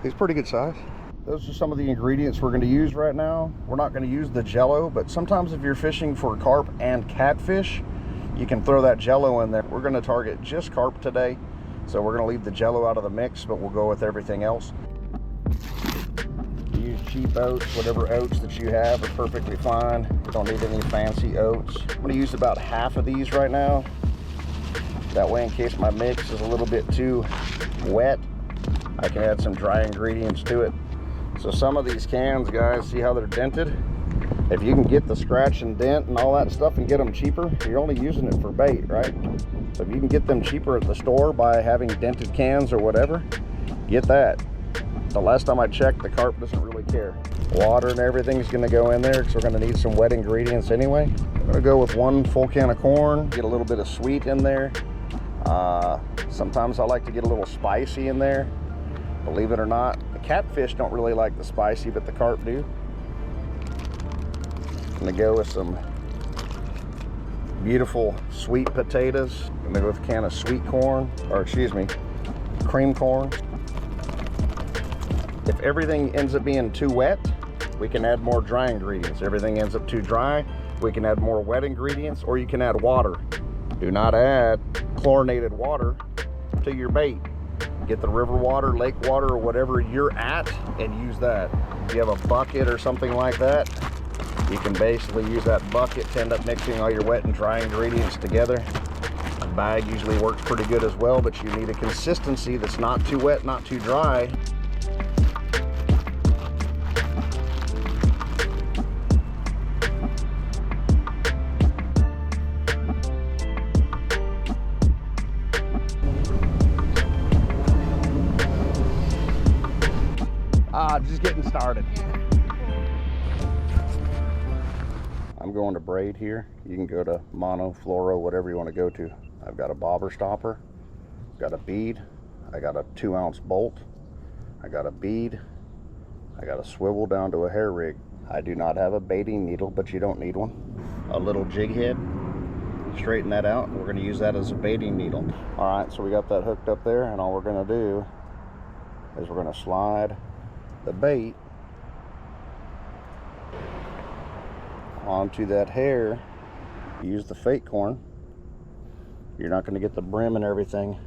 He's pretty good size. Those are some of the ingredients we're going to use right now. We're not going to use the Jello, but sometimes if you're fishing for carp and catfish, you can throw that Jello in there. We're going to target just carp today, so we're going to leave the Jello out of the mix, but we'll go with everything else. Use cheap oats. Whatever oats that you have are perfectly fine. You don't need any fancy oats. I'm going to use about half of these right now. That way, in case my mix is a little bit too wet, I can add some dry ingredients to it. So some of these cans, guys, see how they're dented? If you can get the scratch and dent and all that stuff and get them cheaper, you're only using it for bait, right? So if you can get them cheaper at the store by having dented cans or whatever, get that. The last time I checked, the carp doesn't really care. Water and everything's gonna go in there because we're gonna need some wet ingredients anyway. I'm gonna go with 1 full can of corn, get a little bit of sweet in there. Sometimes I like to get a little spicy in there. Believe it or not, the catfish don't really like the spicy, but the carp do. I'm gonna go with some beautiful sweet potatoes. I'm gonna go with a can of sweet corn, or excuse me, cream corn. If everything ends up being too wet, we can add more dry ingredients. Everything ends up too dry, we can add more wet ingredients, or you can add water. Do not add chlorinated water to your bait. Get the river water, lake water, or whatever you're at and use that. If you have a bucket or something like that, you can basically use that bucket to end up mixing all your wet and dry ingredients together. A bag usually works pretty good as well, but you need a consistency that's not too wet, not too dry. Just getting started. I'm going to braid here. You can go to mono, fluoro, whatever you want to go to. I've got a bobber stopper, got a bead, I got a 2-ounce bolt, I got a bead, I got a swivel down to a hair rig. I do not have a baiting needle, but you don't need one. A little jig head, straighten that out, and we're going to use that as a baiting needle. All right, so we got that hooked up there, and all we're going to do is we're going to slide the bait onto that hair. Use the fake corn. You're not going to get the brim and everything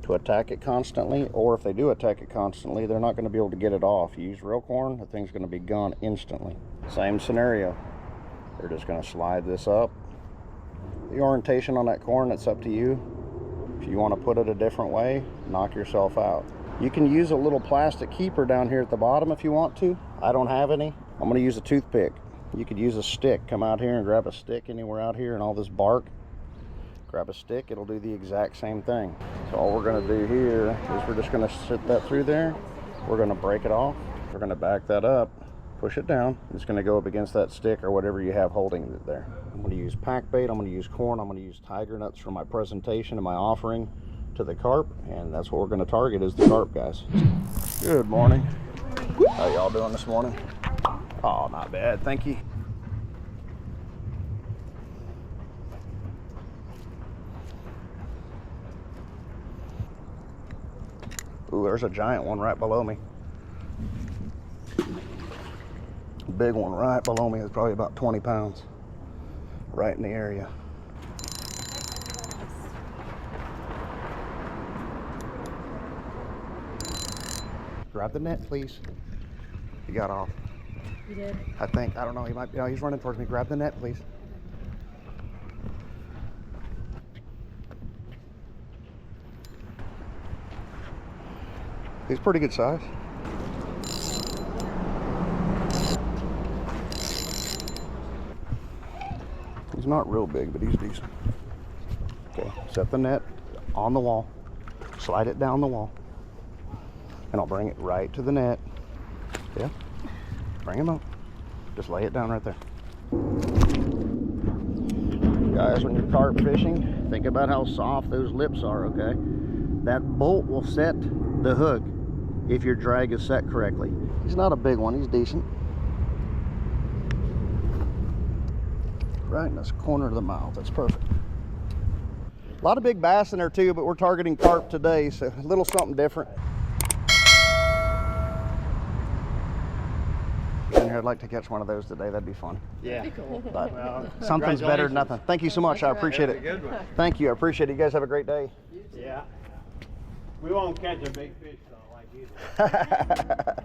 to attack it constantly, or if they do attack it constantly, they're not going to be able to get it off. You use real corn, the thing's going to be gone instantly. Same scenario. They're just going to slide this up. The orientation on that corn, it's up to you. If you want to put it a different way, knock yourself out. You can use a little plastic keeper down here at the bottom if you want to. I don't have any. I'm going to use a toothpick. You could use a stick. Come out here and grab a stick anywhere out here and all this bark. Grab a stick, it'll do the exact same thing. So all we're going to do here is we're just going to sit that through there. We're going to break it off. We're going to back that up, push it down. It's going to go up against that stick or whatever you have holding it there. I'm going to use pack bait. I'm going to use corn. I'm going to use tiger nuts for my presentation and my offering to the carp, and that's what we're going to target is the carp, guys. Good morning. How y'all doing this morning? Oh, not bad, thank you. Ooh, there's a giant one right below me. Big one right below me is probably about 20 pounds. Right in the area. Grab the net, please. He got off. He did? I think. I don't know. He might be. No, he's running towards me. Grab the net, please. He's pretty good size. He's not real big, but he's decent. Okay, set the net on the wall. Slide it down the wall. And I'll bring it right to the net. Yeah, bring him up. Just lay it down right there. Guys, when you're carp fishing, think about how soft those lips are, okay? That bolt will set the hook if your drag is set correctly. He's not a big one, he's decent. Right in this corner of the mouth, that's perfect. A lot of big bass in there too, but we're targeting carp today, so a little something different. here. I'd like to catch one of those today. That'd be fun. Yeah. That'd be cool. But Well, something's better than nothing. Thank you so much. I appreciate it. Good one. Thank you. I appreciate it. You guys have a great day. Yeah. We won't catch a big fish though, like you do.